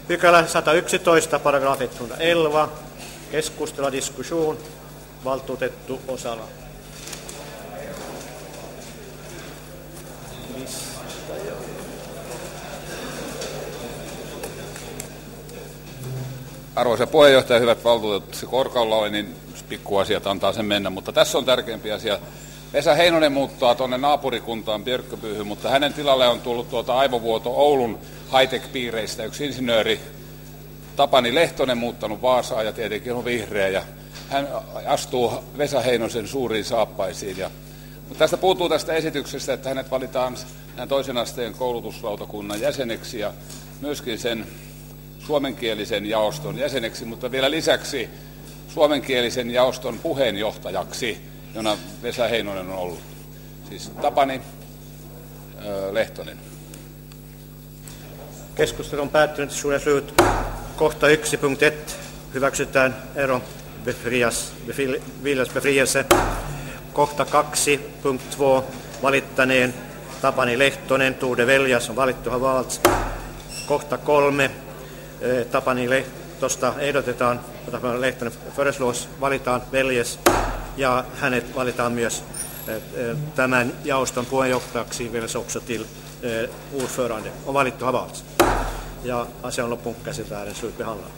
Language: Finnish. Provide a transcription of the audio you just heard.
Pykälä 111, paragraf 111. Keskustella, diskussion. Valtuutettu Osala. Arvoisa puheenjohtaja, hyvät valtuutetut, se korkalla oli, niin pikkuasiat antaa sen mennä, mutta tässä on tärkeämpi asia. Vesa Heinonen muuttaa tuonne naapurikuntaan Björköbyhyn, mutta hänen tilalle on tullut aivovuoto Oulun high-tech-piireistä yksi insinööri Tapani Lehtonen, muuttanut Vaasaan ja tietenkin on vihreä, ja hän astuu Vesa Heinosen suuriin saappaisiin. Mutta tästä puuttuu tästä esityksestä, että hänet valitaan toisen asteen koulutuslautakunnan jäseneksi ja myöskin sen suomenkielisen jaoston jäseneksi, mutta vielä lisäksi suomenkielisen jaoston puheenjohtajaksi, jona Vesa Heinonen on ollut. Siis Tapani Lehtonen. Keskustelu on päättynyt. Slut. Kohta 1.1. Hyväksytään ero befrielse. Kohta 2.2. Valittaneen Tapani Lehtonen, Torde Veljas on valittu valts. Kohta 3. Tapani Lehtosta ehdotetaan, Tapani Lehtonen föreslås, valitaan Veljes ja hänet valitaan myös tämän jaoston puheenjohtajaksi vielä också till ordförande. On valittu valts. Ja asia on loppuun käsiteltäen slutbehandlad.